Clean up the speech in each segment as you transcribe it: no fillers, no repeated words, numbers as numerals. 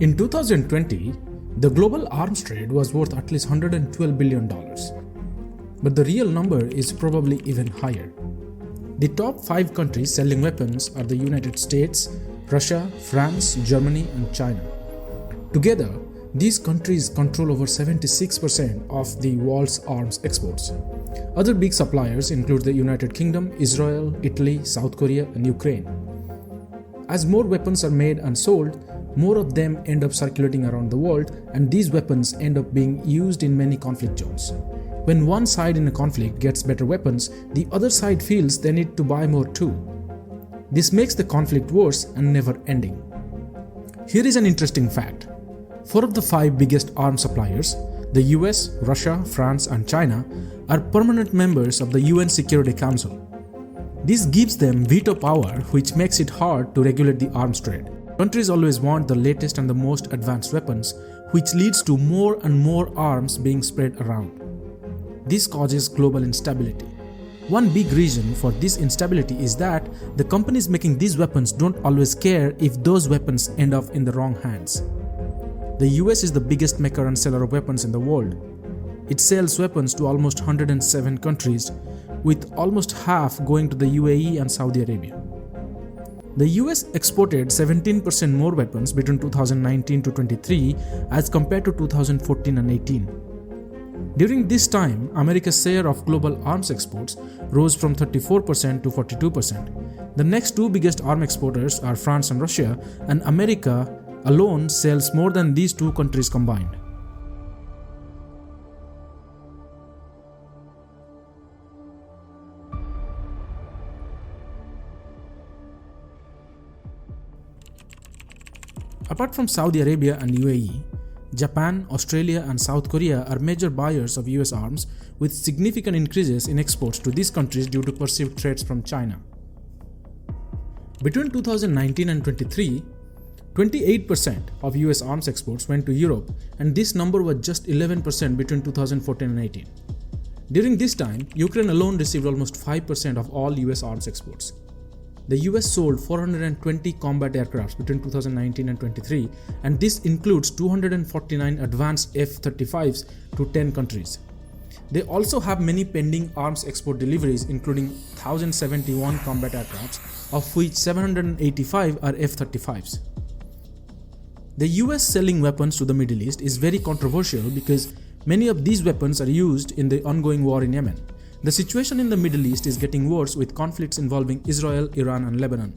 In 2020, the global arms trade was worth at least $112 billion. But the real number is probably even higher. The top 5 countries selling weapons are the United States, Russia, France, Germany, and China. Together, these countries control over 76% of the world's arms exports. Other big suppliers include the United Kingdom, Israel, Italy, South Korea, and Ukraine. As more weapons are made and sold, more of them end up circulating around the world, and these weapons end up being used in many conflict zones. When one side in a conflict gets better weapons, the other side feels they need to buy more too. This makes the conflict worse and never ending. Here is an interesting fact. 4 of the 5 biggest arms suppliers, the US, Russia, France, and China, are permanent members of the UN Security Council. This gives them veto power, which makes it hard to regulate the arms trade. Countries always want the latest and the most advanced weapons, which leads to more and more arms being spread around. This causes global instability. One big reason for this instability is that the companies making these weapons don't always care if those weapons end up in the wrong hands. The US is the biggest maker and seller of weapons in the world. It sells weapons to almost 107 countries, with almost half going to the UAE and Saudi Arabia. The US exported 17% more weapons between 2019 to 23 as compared to 2014 and 18. During this time, America's share of global arms exports rose from 34% to 42%. The next 2 biggest arms exporters are France and Russia, and America alone sells more than these 2 countries combined. Apart from Saudi Arabia and UAE, Japan, Australia, and South Korea are major buyers of US arms, with significant increases in exports to these countries due to perceived threats from China. Between 2019 and 23, 28% of US arms exports went to Europe, and this number was just 11% between 2014 and 18. During this time, Ukraine alone received almost 5% of all US arms exports. The US sold 420 combat aircrafts between 2019 and 23, and this includes 249 advanced F-35s to 10 countries. They also have many pending arms export deliveries, including 1,071 combat aircrafts, of which 785 are F-35s. The US selling weapons to the Middle East is very controversial because many of these weapons are used in the ongoing war in Yemen. The situation in the Middle East is getting worse with conflicts involving Israel, Iran, and Lebanon.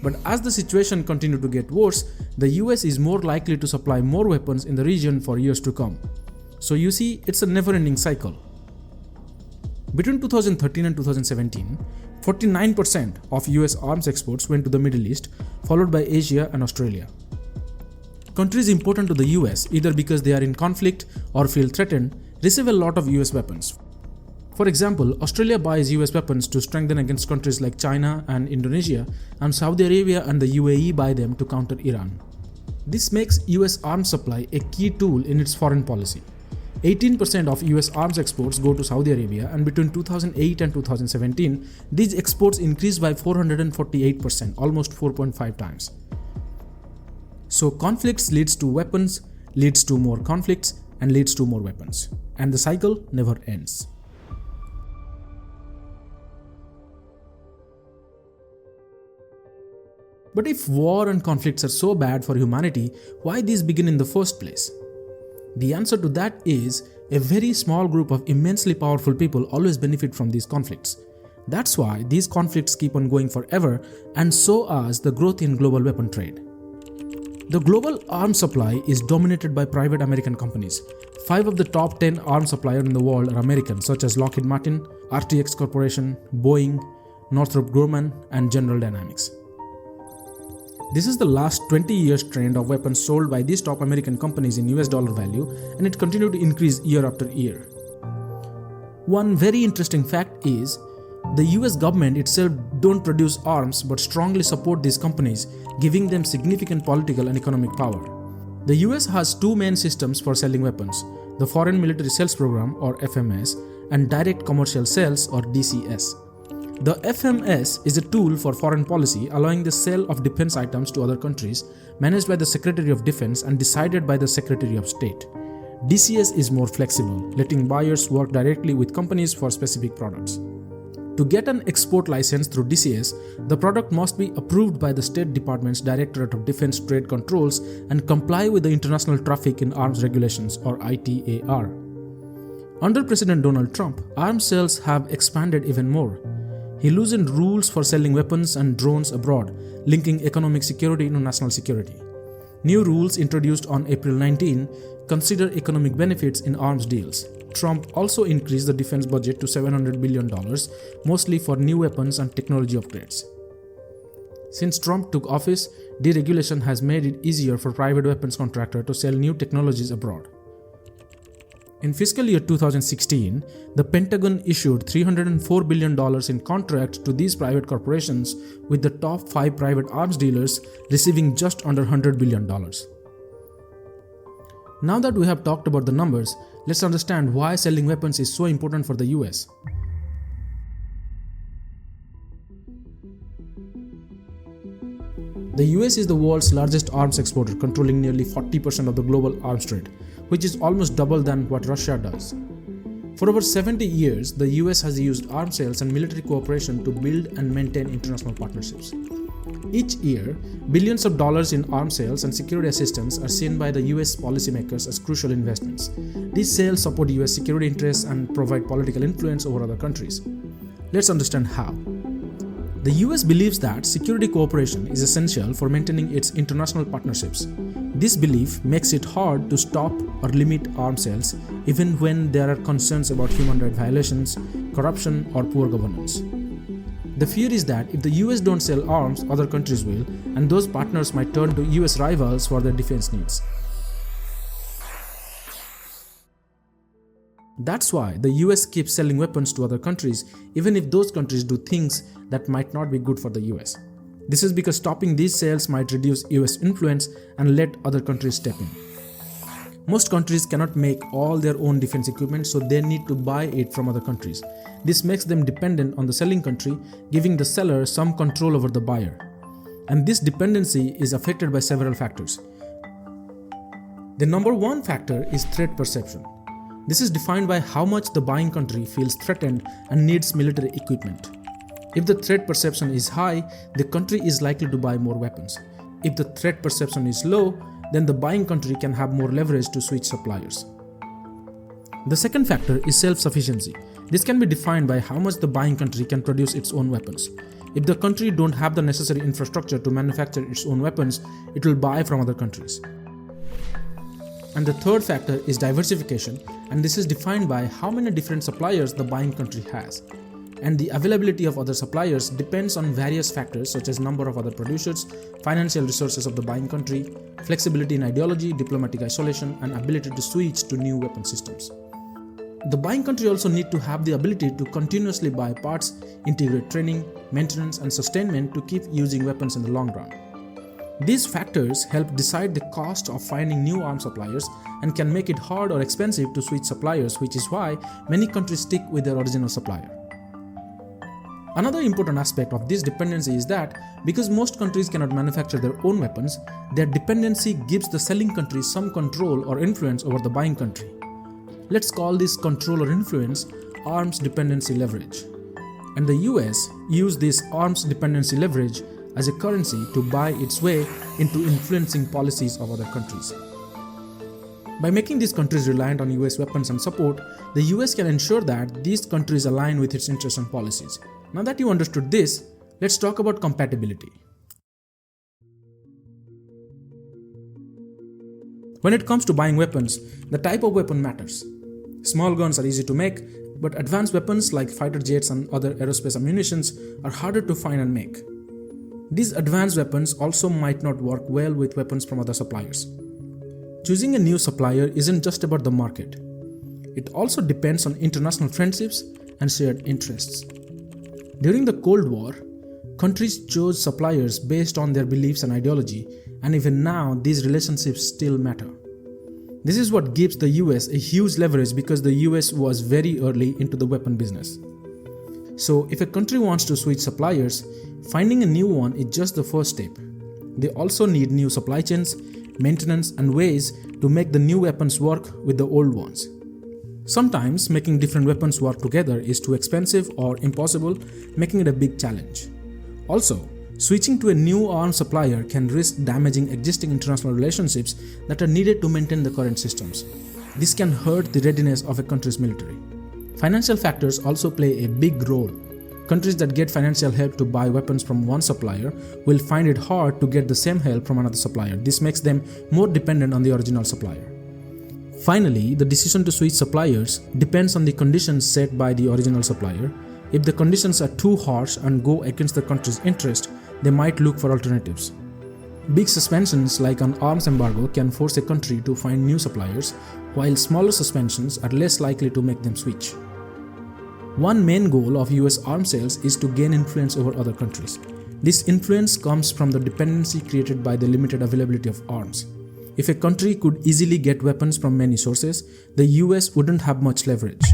But as the situation continues to get worse, the US is more likely to supply more weapons in the region for years to come. So you see, it's a never-ending cycle. Between 2013 and 2017, 49% of US arms exports went to the Middle East, followed by Asia and Australia. Countries important to the US, either because they are in conflict or feel threatened, receive a lot of US weapons. For example, Australia buys US weapons to strengthen against countries like China and Indonesia, and Saudi Arabia and the UAE buy them to counter Iran. This makes US arms supply a key tool in its foreign policy. 18% of US arms exports go to Saudi Arabia, and between 2008 and 2017, these exports increased by 448%, almost 4.5 times. So conflicts leads to weapons, leads to more conflicts, and leads to more weapons. And the cycle never ends. But if war and conflicts are so bad for humanity, why these begin in the first place? The answer to that is a very small group of immensely powerful people always benefit from these conflicts. That's why these conflicts keep on going forever, and so as the growth in global weapon trade. The global arms supply is dominated by private American companies. 5 of the top 10 arms suppliers in the world are American, such as Lockheed Martin, RTX Corporation, Boeing, Northrop Grumman, and General Dynamics. This is the last 20 years trend of weapons sold by these top American companies in US dollar value, and it continued to increase year after year. One very interesting fact is, the US government itself don't produce arms but strongly support these companies, giving them significant political and economic power. The US has 2 main systems for selling weapons: the Foreign Military Sales Program or FMS and Direct Commercial Sales or DCS. The FMS is a tool for foreign policy allowing the sale of defense items to other countries, managed by the Secretary of Defense and decided by the Secretary of State. DCS is more flexible, letting buyers work directly with companies for specific products. To get an export license through DCS, the product must be approved by the State Department's Directorate of Defense Trade Controls and comply with the International Traffic in Arms Regulations or ITAR. Under President Donald Trump, arms sales have expanded even more. He loosened rules for selling weapons and drones abroad, linking economic security to national security. New rules introduced on April 19 consider economic benefits in arms deals. Trump also increased the defense budget to $700 billion, mostly for new weapons and technology upgrades. Since Trump took office, deregulation has made it easier for private weapons contractors to sell new technologies abroad. In fiscal year 2016, the Pentagon issued $304 billion in contracts to these private corporations, with the top 5 private arms dealers receiving just under $100 billion. Now that we have talked about the numbers, let's understand why selling weapons is so important for the US. The US is the world's largest arms exporter, controlling nearly 40% of the global arms trade, which is almost double than what Russia does. For over 70 years, the US has used arms sales and military cooperation to build and maintain international partnerships. Each year, billions of dollars in arms sales and security assistance are seen by the US policymakers as crucial investments. These sales support US security interests and provide political influence over other countries. Let's understand how. The US believes that security cooperation is essential for maintaining its international partnerships. This belief makes it hard to stop or limit arms sales, even when there are concerns about human rights violations, corruption, or poor governance. The fear is that if the US don't sell arms, other countries will, and those partners might turn to US rivals for their defense needs. That's why the US keeps selling weapons to other countries, even if those countries do things that might not be good for the US. This is because stopping these sales might reduce US influence and let other countries step in. Most countries cannot make all their own defense equipment, so they need to buy it from other countries. This makes them dependent on the selling country, giving the seller some control over the buyer. And this dependency is affected by several factors. The number one factor is threat perception. This is defined by how much the buying country feels threatened and needs military equipment. If the threat perception is high, the country is likely to buy more weapons. If the threat perception is low, then the buying country can have more leverage to switch suppliers. The second factor is self-sufficiency. This can be defined by how much the buying country can produce its own weapons. If the country don't have the necessary infrastructure to manufacture its own weapons, it will buy from other countries. And the third factor is diversification, and this is defined by how many different suppliers the buying country has. And the availability of other suppliers depends on various factors such as number of other producers, financial resources of the buying country, flexibility in ideology, diplomatic isolation, and ability to switch to new weapon systems. The buying country also needs to have the ability to continuously buy parts, integrate training, maintenance, and sustainment to keep using weapons in the long run. These factors help decide the cost of finding new arms suppliers and can make it hard or expensive to switch suppliers, which is why many countries stick with their original supplier. Another important aspect of this dependency is that because most countries cannot manufacture their own weapons, their dependency gives the selling country some control or influence over the buying country. Let's call this control or influence arms dependency leverage. And the US used this arms dependency leverage as a currency to buy its way into influencing policies of other countries. By making these countries reliant on US weapons and support, the US can ensure that these countries align with its interests and policies. Now that you understood this, let's talk about compatibility. When it comes to buying weapons, the type of weapon matters. Small guns are easy to make, but advanced weapons like fighter jets and other aerospace ammunitions are harder to find and make. These advanced weapons also might not work well with weapons from other suppliers. Choosing a new supplier isn't just about the market. It also depends on international friendships and shared interests. During the Cold War, countries chose suppliers based on their beliefs and ideology, and even now these relationships still matter. This is what gives the US a huge leverage because the US was very early into the weapon business. So, if a country wants to switch suppliers, finding a new one is just the first step. They also need new supply chains, maintenance, and ways to make the new weapons work with the old ones. Sometimes making different weapons work together is too expensive or impossible, making it a big challenge. Also, switching to a new arms supplier can risk damaging existing international relationships that are needed to maintain the current systems. This can hurt the readiness of a country's military. Financial factors also play a big role. Countries that get financial help to buy weapons from one supplier will find it hard to get the same help from another supplier. This makes them more dependent on the original supplier. Finally, the decision to switch suppliers depends on the conditions set by the original supplier. If the conditions are too harsh and go against the country's interest, they might look for alternatives. Big suspensions like an arms embargo can force a country to find new suppliers, while smaller suspensions are less likely to make them switch. One main goal of US arms sales is to gain influence over other countries. This influence comes from the dependency created by the limited availability of arms. If a country could easily get weapons from many sources, the US wouldn't have much leverage.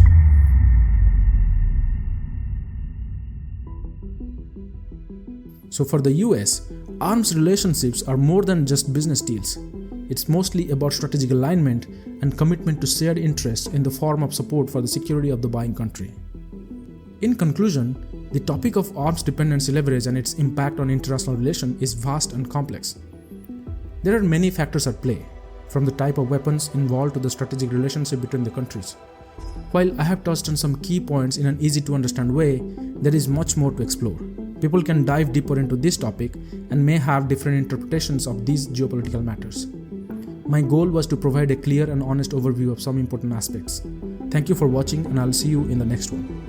So for the US, arms relationships are more than just business deals. It's mostly about strategic alignment and commitment to shared interests in the form of support for the security of the buying country. In conclusion, the topic of arms dependency leverage and its impact on international relations is vast and complex. There are many factors at play, from the type of weapons involved to the strategic relationship between the countries. While I have touched on some key points in an easy-to-understand way, there is much more to explore. People can dive deeper into this topic and may have different interpretations of these geopolitical matters. My goal was to provide a clear and honest overview of some important aspects. Thank you for watching, and I'll see you in the next one.